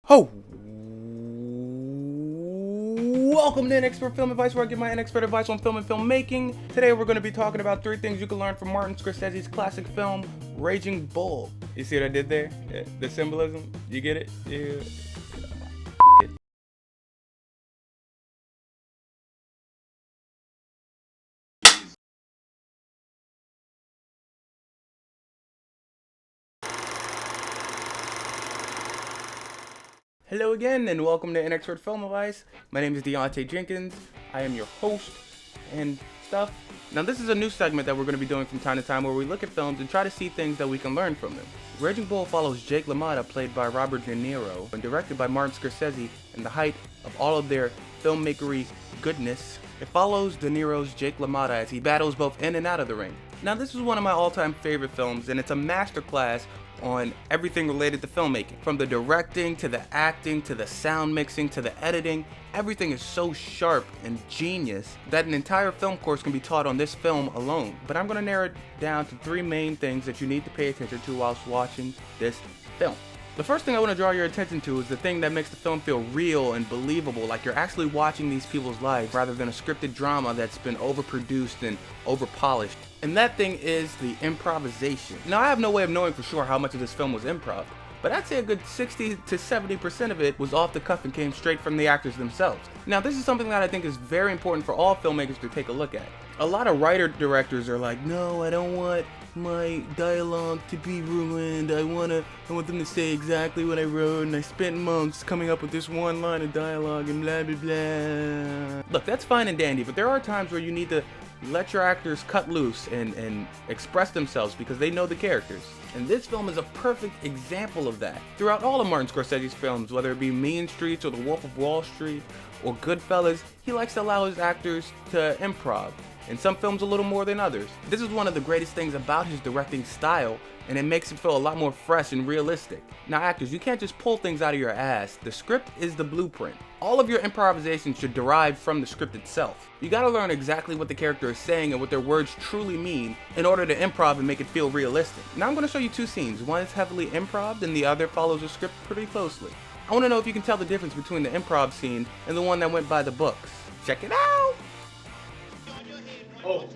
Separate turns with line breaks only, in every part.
Ho! Welcome to Inexpert Film Advice, where I give my inexpert advice on film and filmmaking. Today we're going to be talking about 3 things you can learn from Martin Scorsese's classic film, Raging Bull. You see what I did there? Yeah, the symbolism? You get it? Yeah. Hello again, and welcome to Inexpert Film Advice. My name is Deontay Jenkins. I am your host and stuff. Now, this is a new segment that we're going to be doing from time to time where we look at films and try to see things that we can learn from them. Raging Bull follows Jake LaMotta, played by Robert De Niro, and directed by Martin Scorsese in the height of all of their filmmakery goodness. It follows De Niro's Jake LaMotta as he battles both in and out of the ring. Now, this is one of my all-time favorite films, and it's a masterclass on everything related to filmmaking. From the directing, to the acting, to the sound mixing, to the editing, everything is so sharp and genius that an entire film course can be taught on this film alone. But I'm going to narrow it down to 3 main things that you need to pay attention to whilst watching this film. The first thing I want to draw your attention to is the thing that makes the film feel real and believable, like you're actually watching these people's lives rather than a scripted drama that's been overproduced and overpolished. And that thing is the improvisation. Now, I have no way of knowing for sure how much of this film was improv, but I'd say a good 60 to 70% of it was off the cuff and came straight from the actors themselves. Now, this is something that I think is very important for all filmmakers to take a look at. A lot of writer-directors are like, no, I don't want my dialogue to be ruined. I want them to say exactly what I wrote, and I spent months coming up with this one line of dialogue and blah blah blah. Look, that's fine and dandy, but there are times where you need to let your actors cut loose and express themselves because they know the characters. And this film is a perfect example of that. Throughout all of Martin Scorsese's films, whether it be Mean Streets or The Wolf of Wall Street or Goodfellas, he likes to allow his actors to improv. In some films a little more than others. This is one of the greatest things about his directing style, and it makes it feel a lot more fresh and realistic. Now, actors, you can't just pull things out of your ass. The script is the blueprint. All of your improvisation should derive from the script itself. You gotta learn exactly what the character is saying and what their words truly mean in order to improv and make it feel realistic. Now I'm gonna show you 2 scenes. One is heavily improv and the other follows the script pretty closely. I wanna know if you can tell the difference between the improv scene and the one that went by the books. Check it out!
Oh,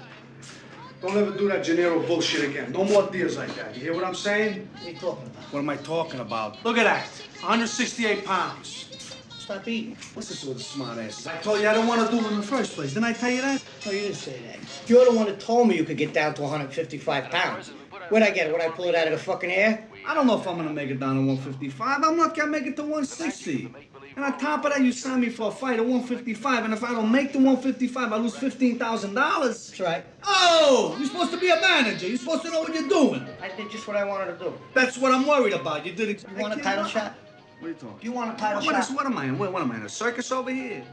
don't ever do that Gennaro bullshit again. No more deals like that. You hear what I'm saying?
What are you talking about?
What am I talking about? Look at that. 168 pounds.
Stop eating.
What's this with the smart asses? I told you I don't want to do it in the first place. Didn't I tell you that?
No, you didn't say that. You're the one that told me you could get down to 155 pounds. Where'd I get it? Would I pull it out of the fucking air?
I don't know if I'm going to make it down to 155. I'm lucky I make it to 160. And on top of that, you signed me for a fight at 155. And if I don't make the 155, I lose $15,000.
That's right.
Oh, you're supposed to be a manager. You're supposed to know what you're doing.
I did just what I wanted to do.
That's what I'm worried about. You did it.
You want a title shot?
What are you talking?
You want a title
What
shot?
am I in? What am I in? A circus over here?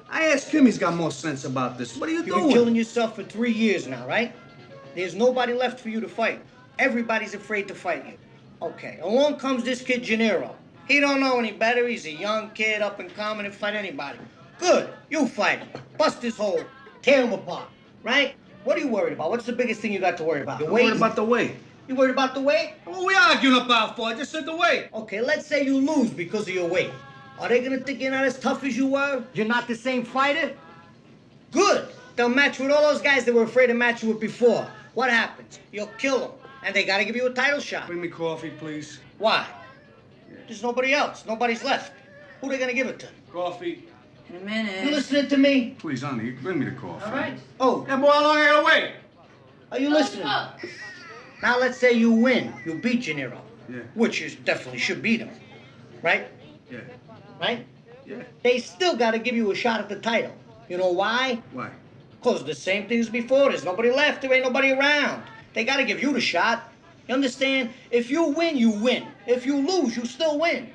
I asked him. He's got more sense about this. What are you
You've
doing?
been killing yourself for 3 years now, right? There's nobody left for you to fight. Everybody's afraid to fight you. Okay, along comes this kid Gennaro. He don't know any better. He's a young kid, up and coming, and fight anybody. Good, you fight him. Bust his hole. Tear him apart, right? What are you worried about? What's the biggest thing you got to worry about?
I'm worried about the weight.
You worried about the weight?
What are we arguing about for? I just said the weight.
Okay, let's say you lose because of your weight. Are they gonna think you're not as tough as you were? You're not the same fighter? Good. They'll match you with all those guys that were afraid to match you with before. What happens? You'll kill them. And they gotta give you a title shot.
Bring me coffee, please.
Why? There's nobody else. Nobody's left. Who are they gonna give it to?
Coffee.
In a minute. You listening to me?
Please, honey, bring me the coffee.
All right. Oh,
Yeah, boy, how long I gotta wait?
are you listening? Now let's say you win. You beat Gennaro.
Yeah.
Which you definitely should beat him. Right?
Yeah.
Right?
Yeah.
They still gotta give you a shot at the title. You know why?
Why?
Because the same thing as before. There's nobody left. There ain't nobody around. They gotta give you the shot. You understand? If you win, you win. If you lose, you still win.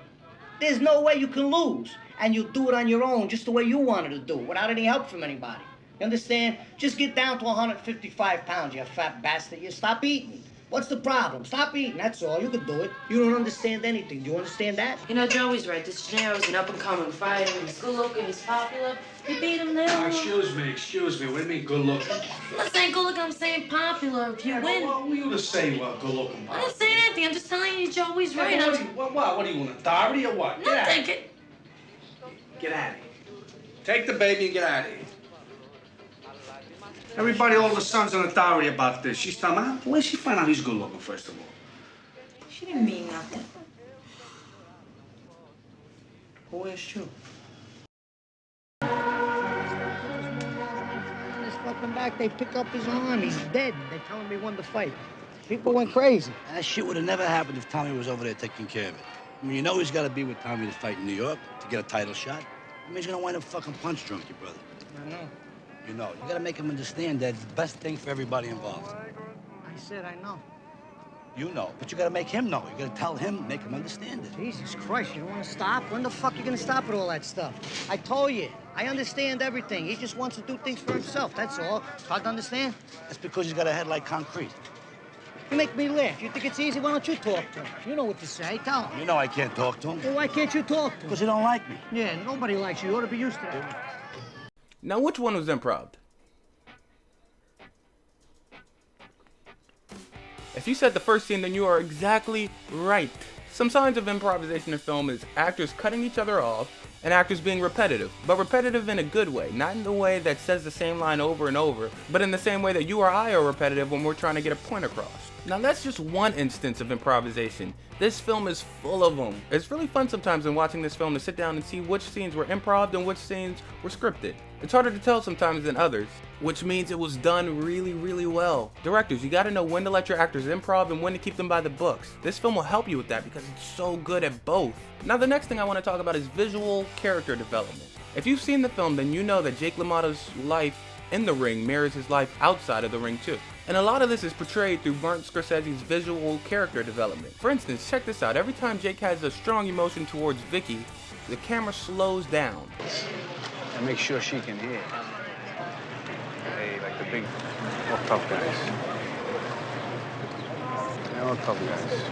There's no way you can lose. And you do it on your own, just the way you wanted to do it, without any help from anybody. You understand? Just get down to 155 pounds, you fat bastard. You stop eating. What's the problem? Stop eating, that's all. You can do it. You don't understand anything. Do you understand that?
You know, Joey's right. This Gennaro's an up-and-coming fighter. He's good-looking, he's popular. You beat him now.
Excuse me. What do you mean good looking?
I'm not saying good-looking, I'm saying popular. If you win...
What were you to say good looking?
I didn't say anything. I'm just telling you Joey's right.
What do you want, authority or what?
No, take it.
Get out of here. Take the baby and get out of here.
Everybody, all the sons on authority about this. She's telling me, where'd she find out he's good looking, first of all?
She didn't mean nothing.
Who asked you? He's fucking back. They pick up his arm. He's dead. They tell him he won the fight. People went crazy.
That shit would have never happened if Tommy was over there taking care of it. I mean, you know he's got to be with Tommy to fight in New York to get a title shot. I mean, he's going to wind up fucking punch drunk, your brother.
I know.
You know, you got to make him understand that it's the best thing for everybody involved.
I said I know.
You know, but you got to make him know. You got to tell him, make him understand it.
Jesus Christ, you don't want to stop? When the fuck you gonna stop with all that stuff? I told you, I understand everything. He just wants to do things for himself, that's all. It's hard to understand.
That's because he's got a head like concrete.
You make me laugh. You think it's easy? Why don't you talk to him? You know what to say. Tell him.
You know I can't talk to him.
Well, why can't you talk to him?
Because he don't like me.
Yeah, nobody likes you. You ought to be used to that.
Now, which one was improv? If you said the first scene, then you are exactly right. Some signs of improvisation in film is actors cutting each other off and actors being repetitive, but repetitive in a good way, not in the way that says the same line over and over, but in the same way that you or I are repetitive when we're trying to get a point across. Now that's just one instance of improvisation. This film is full of them. It's really fun sometimes in watching this film to sit down and see which scenes were improv and which scenes were scripted. It's harder to tell sometimes than others, which means it was done really well. Directors, you gotta know when to let your actors improv and when to keep them by the books. This film will help you with that because it's so good at both. Now the next thing I want to talk about is visual character development. If you've seen the film, then you know that Jake LaMotta's life in the ring mirrors his life outside of the ring too. And a lot of this is portrayed through Martin Scorsese's visual character development. For instance, check this out. Every time Jake has a strong emotion towards Vicky, the camera slows down.
And make sure she can hear. Hey, like the big, all tough guys. They're all tough guys.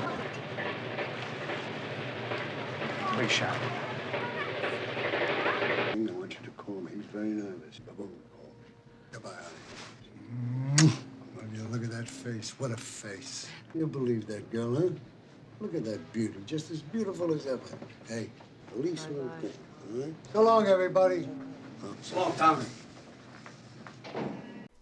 Big shot.
I want you to call me. He's very nervous. Goodbye. Look at that face. What a face. You believe that girl, huh? Look at that beauty. Just as beautiful as ever. Hey, police one thing, all right? So long, everybody.
So long, Tommy.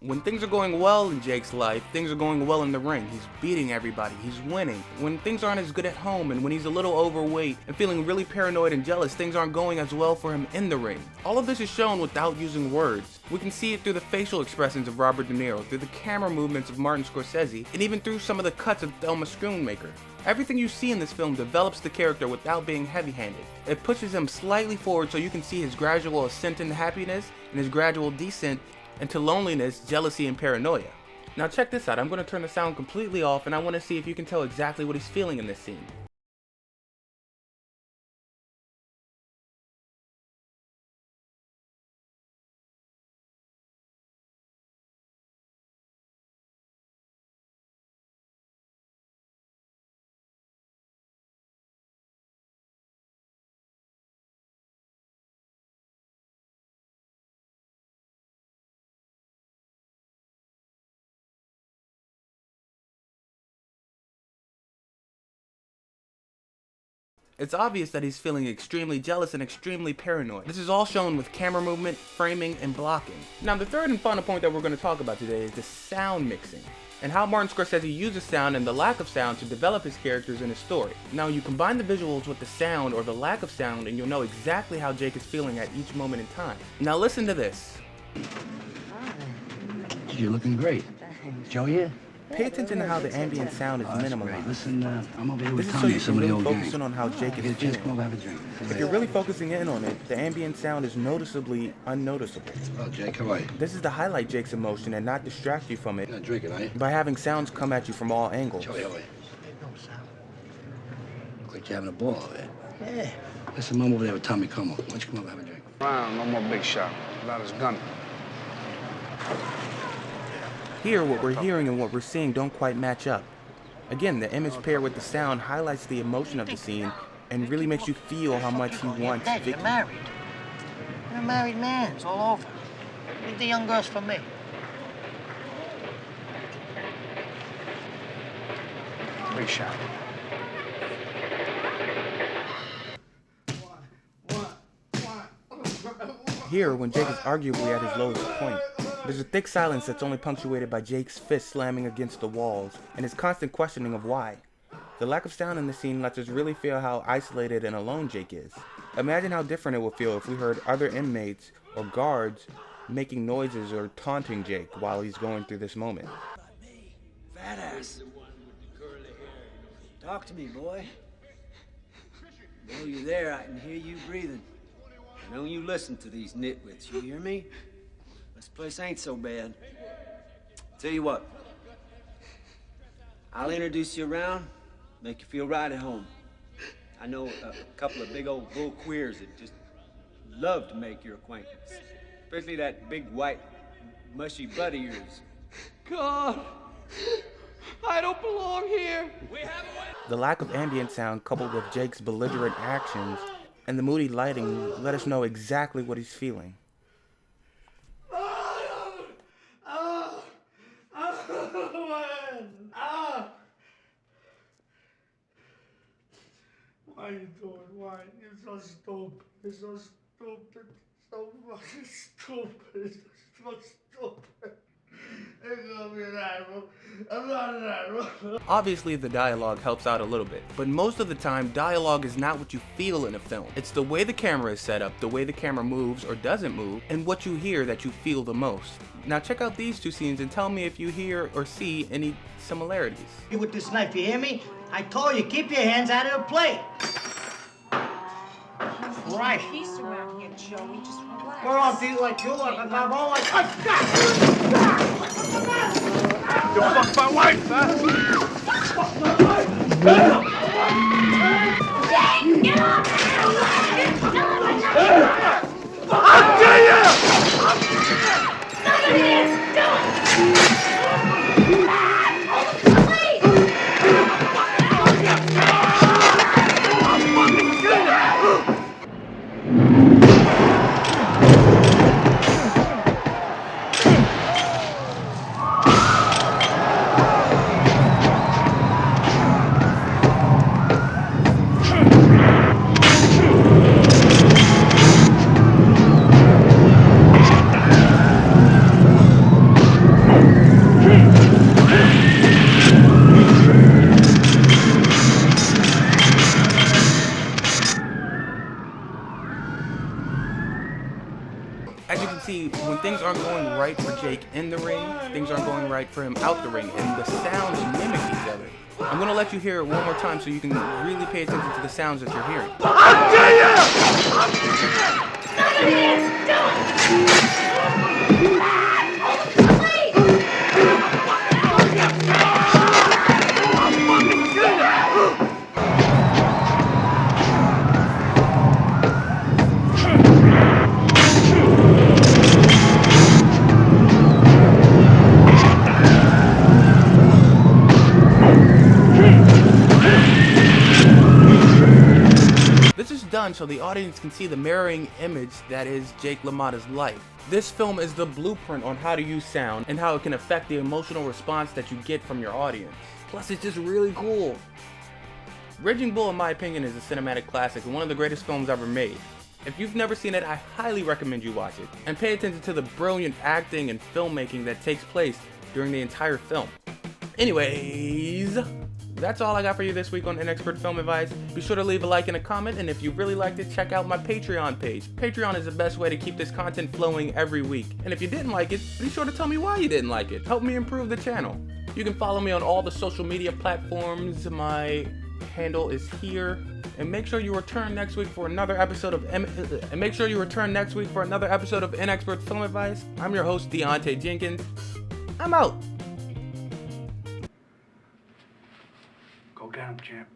When things are going well in Jake's life, things are going well in the ring. He's beating everybody, he's winning. When things aren't as good at home and when he's a little overweight and feeling really paranoid and jealous, things aren't going as well for him in the ring. All of this is shown without using words. We can see it through the facial expressions of Robert De Niro, through the camera movements of Martin Scorsese, and even through some of the cuts of Thelma Schoonmaker. Everything you see in this film develops the character without being heavy-handed. It pushes him slightly forward so you can see his gradual ascent into happiness and his gradual descent into loneliness, jealousy, and paranoia. Now check this out. I'm going to turn the sound completely off and I want to see if you can tell exactly what he's feeling in this scene. It's obvious that he's feeling extremely jealous and extremely paranoid. This is all shown with camera movement, framing, and blocking. Now the third and final point that we're going to talk about today is the sound mixing, and how Martin Scorsese uses sound and the lack of sound to develop his characters in his story. Now you combine the visuals with the sound or the lack of sound and you'll know exactly how Jake is feeling at each moment in time. Now listen to this.
You're looking great. Joe here?
Pay attention to how the ambient sound is minimalized.
Listen, I'm over here
This
with
is so
Tommy
you
and some
can
of the
really
old
focus
gang.
in on how Jake
Get
is
a chance, come
feeling.
over, have a drink.
If you're really focusing in on it, the ambient sound is noticeably unnoticeable.
Oh, Jake, how are you?
This is to highlight Jake's emotion and not distract you from it
You're not drinking, are you?
by having sounds come at you from all angles.
Joey, how are you? Look like you're having a ball over there. Yeah. Listen, I'm over there with Tommy Como. Why don't you come over and have a drink?
Round, no more big shot. Without his gun.
Here, what we're hearing and what we're seeing don't quite match up. Again, the image paired with the sound highlights the emotion of the scene and really makes you feel how much he wants Vicky.
You're married. You're a married man. It's all over. Leave the young girls for me.
Big shot.
Here, when Jake is arguably at his lowest point, there's a thick silence that's only punctuated by Jake's fist slamming against the walls and his constant questioning of why. The lack of sound in the scene lets us really feel how isolated and alone Jake is. Imagine how different it would feel if we heard other inmates or guards making noises or taunting Jake while he's going through this moment.
Fat ass. Talk to me, boy. While you're there, I can hear you breathing. And don't you listen to these nitwits, you hear me? This place ain't so bad. Tell you what, I'll introduce you around, make you feel right at home. I know a couple of big old bull queers that just love to make your acquaintance. Especially that big white mushy butt of yours.
God, I don't belong here.
The lack of ambient sound coupled with Jake's belligerent actions and the moody lighting let us know exactly what he's feeling.
Why are you doing? Why? You're so stupid. You're so stupid. So fucking stupid. So stupid. It's gonna be an animal. I'm not an animal.
Obviously, the dialogue helps out a little bit, but most of the time, dialogue is not what you feel in a film. It's the way the camera is set up, the way the camera moves or doesn't move, and what you hear that you feel the most. Now check out these two scenes and tell me if you hear or see any similarities.
You with this knife, you hear me? I told you, keep your hands out of the plate. Right.
Peace around here, Joey. Just relax.
We're all deal like you look. I'm all like,
You fucked my wife, huh?
Get off!
I'll kill you!
None of this! Do it!
As you can see, when things aren't going right for Jake in the ring, things aren't going right for him out the ring, and the sounds mimic each other. I'm gonna let you hear it one more time so you can really pay attention to the sounds that you're hearing.
I'll kill you!
This is done so the audience can see the mirroring image that is Jake LaMotta's life. This film is the blueprint on how to use sound and how it can affect the emotional response that you get from your audience. Plus, it's just really cool. Raging Bull, in my opinion, is a cinematic classic and one of the greatest films ever made. If you've never seen it, I highly recommend you watch it, and pay attention to the brilliant acting and filmmaking that takes place during the entire film. Anyways, that's all I got for you this week on Inexpert Film Advice. Be sure to leave a like and a comment, and if you really liked it, check out my Patreon page. Patreon is the best way to keep this content flowing every week. And if you didn't like it, be sure to tell me why you didn't like it. Help me improve the channel. You can follow me on all the social media platforms. My handle is here. And make sure you return next week for another episode of Inexpert Film Advice. I'm your host, Deontay Jenkins. I'm out.
Go get him, champ.